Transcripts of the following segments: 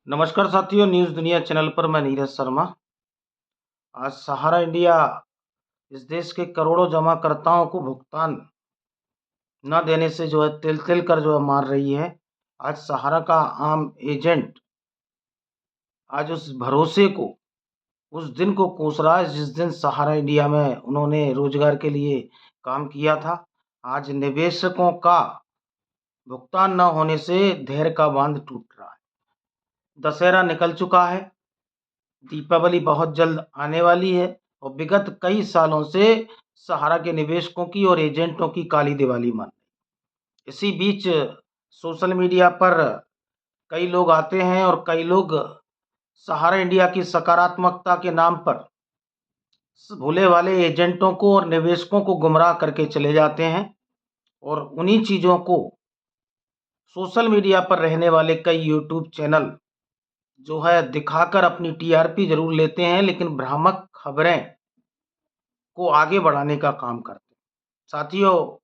नमस्कार साथियों, न्यूज़ दुनिया चैनल पर मैं नीरज शर्मा। आज सहारा इंडिया इस देश के करोड़ों जमाकर्ताओं को भुगतान न देने से जो है तिल-तिल कर जो है मार रही है। आज सहारा का आम एजेंट आज उस भरोसे को, उस दिन को कोस रहा है जिस दिन सहारा इंडिया में उन्होंने रोजगार के लिए काम किया था। आज निवेशकों का भुगतान न होने से धैर्य का बांध टूट रहा है। दशहरा निकल चुका है, दीपावली बहुत जल्द आने वाली है और विगत कई सालों से सहारा के निवेशकों की और एजेंटों की काली दिवाली मन। इसी बीच सोशल मीडिया पर कई लोग आते हैं और कई लोग सहारा इंडिया की सकारात्मकता के नाम पर भोले वाले एजेंटों को और निवेशकों को गुमराह करके चले जाते हैं और उन्हीं चीज़ों को सोशल मीडिया पर रहने वाले कई यूट्यूब चैनल जो है दिखाकर अपनी टीआरपी ज़रूर लेते हैं, लेकिन भ्रामक खबरें को आगे बढ़ाने का काम करते हैं। साथियों,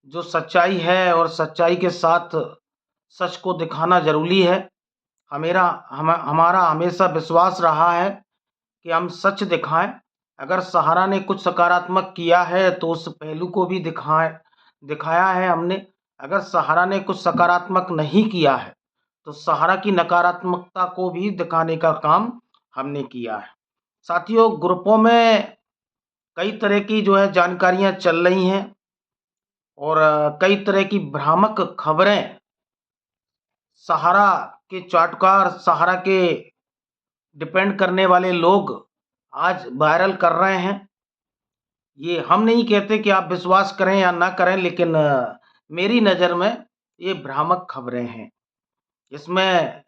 जो सच्चाई है और सच्चाई के साथ सच को दिखाना ज़रूरी है। हमारा हमेशा विश्वास रहा है कि हम सच दिखाएँ। अगर सहारा ने कुछ सकारात्मक किया है तो उस पहलू को भी दिखाया है हमने। अगर सहारा ने कुछ सकारात्मक नहीं किया है तो सहारा की नकारात्मकता को भी दिखाने का काम हमने किया है। साथियों, ग्रुपों में कई तरह की जो है जानकारियाँ चल रही हैं और कई तरह की भ्रामक खबरें सहारा के चाटुकार, सहारा के डिपेंड करने वाले लोग आज वायरल कर रहे हैं। ये हम नहीं कहते कि आप विश्वास करें या ना करें, लेकिन मेरी नज़र में ये भ्रामक खबरें हैं। इसमें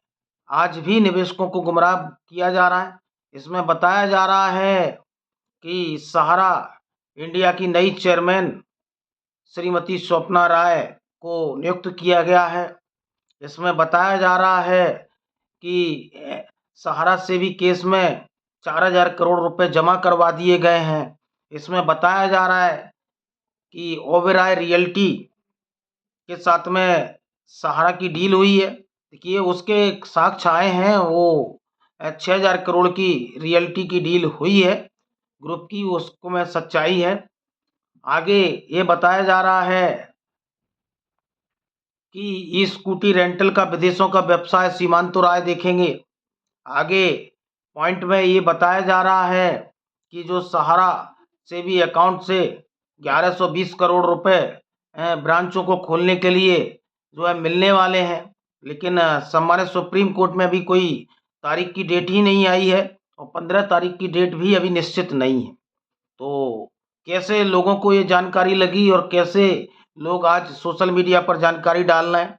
आज भी निवेशकों को गुमराह किया जा रहा है। इसमें बताया जा रहा है कि सहारा इंडिया की नई चेयरमैन श्रीमती स्वप्ना राय को नियुक्त किया गया है। इसमें बताया जा रहा है कि सहारा से भी केस में 4000 करोड़ रुपए जमा करवा दिए गए हैं। इसमें बताया जा रहा है कि ओबेरॉय रियल्टी के साथ में सहारा की डील हुई है। देखिए, उसके साक्ष्य आए हैं, वो 6000 करोड़ की रियल्टी की डील हुई है ग्रुप की, उसको में सच्चाई है। आगे ये बताया जा रहा है कि ई स्कूटी रेंटल का विदेशों का व्यवसाय सीमांतो राय देखेंगे। आगे पॉइंट में ये बताया जा रहा है कि जो सहारा से भी अकाउंट से 1120 करोड़ रुपए ब्रांचों को खोलने के लिए जो है मिलने वाले हैं, लेकिन सम्मानित सुप्रीम कोर्ट में अभी कोई तारीख की डेट ही नहीं आई है और 15 तारीख की डेट भी अभी निश्चित नहीं है। तो कैसे लोगों को ये जानकारी लगी और कैसे लोग आज सोशल मीडिया पर जानकारी डाल रहे हैं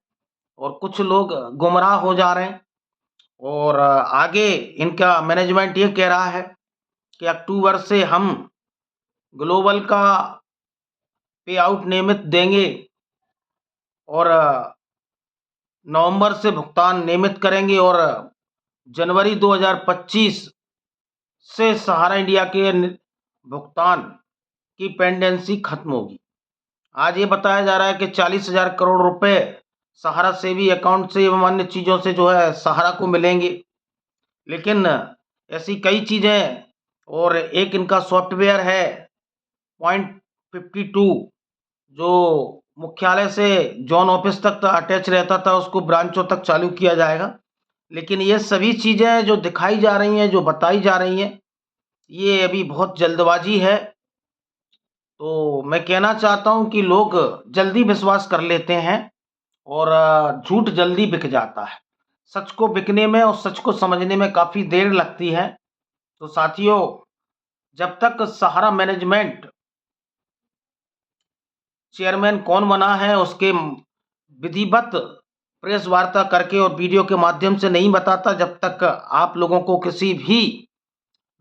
और कुछ लोग गुमराह हो जा रहे हैं। और आगे इनका मैनेजमेंट ये कह रहा है कि अक्टूबर से हम ग्लोबल का पे आउट नियमित देंगे और नवंबर से भुगतान नियमित करेंगे और जनवरी 2025 से सहारा इंडिया के भुगतान की पेंडेंसी खत्म होगी। आज ये बताया जा रहा है कि 40,000 करोड़ रुपए सहारा सेवी अकाउंट से एवं अन्य चीज़ों से जो है सहारा को मिलेंगे, लेकिन ऐसी कई चीज़ें और एक इनका सॉफ्टवेयर है .52 जो मुख्यालय से जॉन ऑफिस तक अटैच रहता था, उसको ब्रांचों तक चालू किया जाएगा। लेकिन ये सभी चीज़ें जो दिखाई जा रही हैं, जो बताई जा रही हैं, ये अभी बहुत जल्दबाजी है। तो मैं कहना चाहता हूँ कि लोग जल्दी विश्वास कर लेते हैं और झूठ जल्दी बिक जाता है। सच को बिकने में और सच को समझने में काफ़ी देर लगती है। तो साथियों, जब तक सहारा मैनेजमेंट चेयरमैन कौन बना है उसके विधिवत प्रेस वार्ता करके और वीडियो के माध्यम से नहीं बताता, जब तक आप लोगों को किसी भी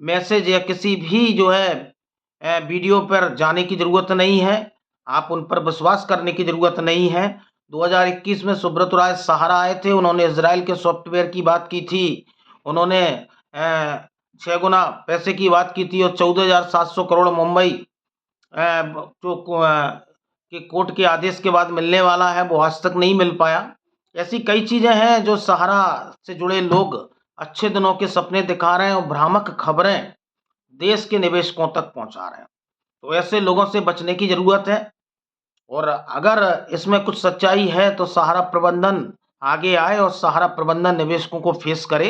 मैसेज या किसी भी जो है वीडियो पर जाने की ज़रूरत नहीं है। आप उन पर विश्वास करने की ज़रूरत नहीं है। 2021 में सुब्रत राय सहारा आए थे, उन्होंने इजराइल के सॉफ्टवेयर की बात की थी, उन्होंने 6 गुना पैसे की बात की थी और 14,700 करोड़ मुंबई जो के कोर्ट के आदेश के बाद मिलने वाला है, वो आज तक नहीं मिल पाया। ऐसी कई चीज़ें हैं जो सहारा से जुड़े लोग अच्छे दिनों के सपने दिखा रहे हैं और भ्रामक खबरें देश के निवेशकों तक पहुँचा रहे हैं। तो ऐसे लोगों से बचने की ज़रूरत है और अगर इसमें कुछ सच्चाई है तो सहारा प्रबंधन आगे आए और सहारा प्रबंधन निवेशकों को फेस करे।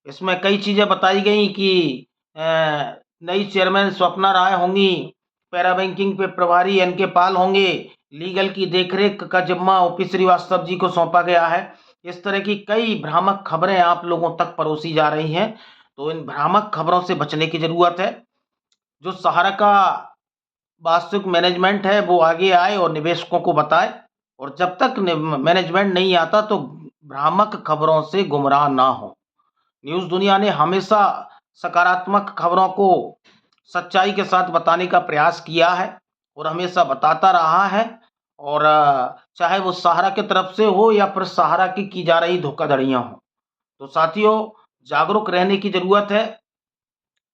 इसमें कई चीज़ें बताई गई कि अ, नई चेयरमैन स्वप्ना राय होंगी, पैरा बैंकिंग पे प्रभारी एनके पाल होंगे, लीगल की देखरेख का जिम्मा ओपी श्रीवास्तव जी को सौंपा गया है। इस तरह की कई भ्रामक खबरें आप लोगों तक परोसी जा रही हैं, तो इन भ्रामक खबरों से बचने की ज़रूरत है। जो सहारा का वास्तविक मैनेजमेंट है वो आगे आए और निवेशकों को बताए और जब तक मैनेजमेंट नहीं आता तो भ्रामक खबरों से गुमराह ना हो। न्यूज़ दुनिया ने हमेशा सकारात्मक खबरों को सच्चाई के साथ बताने का प्रयास किया है और हमेशा बताता रहा है और चाहे वो सहारा की तरफ से हो या फिर सहारा की जा रही धोखाधड़ियाँ हों। तो साथियों, जागरूक रहने की ज़रूरत है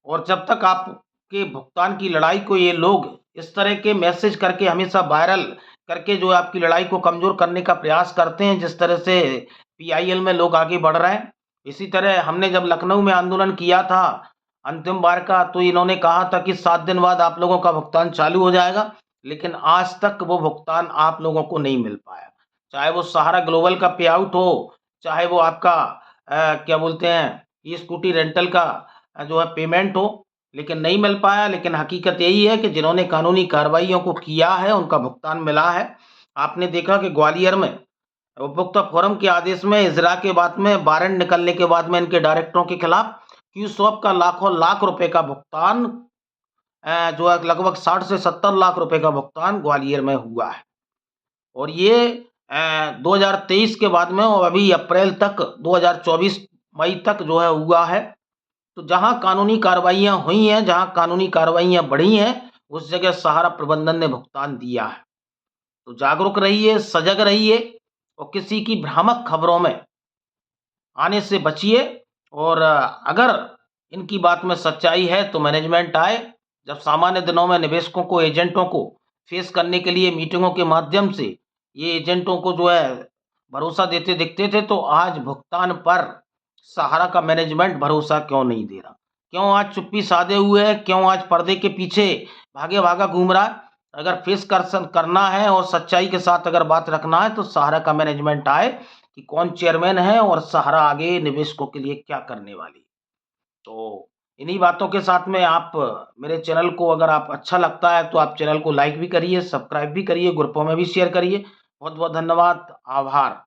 और जब तक आपके भुगतान की लड़ाई को ये लोग इस तरह के मैसेज करके हमेशा वायरल करके जो आपकी लड़ाई को कमज़ोर करने का प्रयास करते हैं, जिस तरह से पीआईएल में लोग आगे बढ़ रहे हैं। इसी तरह हमने जब लखनऊ में आंदोलन किया था अंतिम बार का, तो इन्होंने कहा था कि 7 दिन बाद आप लोगों का भुगतान चालू हो जाएगा, लेकिन आज तक वो भुगतान आप लोगों को नहीं मिल पाया। चाहे वो सहारा ग्लोबल का पे आउट हो, चाहे वो आपका क्या बोलते हैं, ई स्कूटी रेंटल का जो है पेमेंट हो, लेकिन नहीं मिल पाया। लेकिन हकीकत यही है कि जिन्होंने कानूनी कार्रवाइयों को किया है, उनका भुगतान मिला है। आपने देखा कि ग्वालियर में उपभोक्ता फोरम के आदेश में इजरा के बाद में वारंट निकलने के बाद में इनके डायरेक्टरों के खिलाफ क्यूसॉप का लाखों लाख रुपए का भुगतान जो है लगभग 60 से 70 लाख रुपए का भुगतान ग्वालियर में हुआ है और ये 2023 के बाद में और अभी अप्रैल तक 2024 मई तक जो है हुआ है। तो जहाँ कानूनी कार्रवाइयाँ हुई हैं, जहाँ कानूनी कार्रवाइयाँ बढ़ी हैं, उस जगह सहारा प्रबंधन ने भुगतान दिया है। तो जागरूक रहिए, सजग रहिए और किसी की भ्रामक खबरों में आने से बचिए और अगर इनकी बात में सच्चाई है तो मैनेजमेंट आए। जब सामान्य दिनों में निवेशकों को, एजेंटों को फेस करने के लिए मीटिंगों के माध्यम से ये एजेंटों को जो है भरोसा देते दिखते थे, तो आज भुगतान पर सहारा का मैनेजमेंट भरोसा क्यों नहीं दे रहा? क्यों आज चुप्पी साधे हुए है? क्यों आज पर्दे के पीछे भागे भागा घूम रहा है? अगर फेस करना है और सच्चाई के साथ अगर बात रखना है तो सहारा का मैनेजमेंट आए कि कौन चेयरमैन है और सहारा आगे निवेशकों के लिए क्या करने वाली है। तो इन्हीं बातों के साथ में आप मेरे चैनल को, अगर आप अच्छा लगता है तो आप चैनल को लाइक भी करिए, सब्सक्राइब भी करिए, ग्रुपों में भी शेयर करिए। बहुत बहुत धन्यवाद, आभार।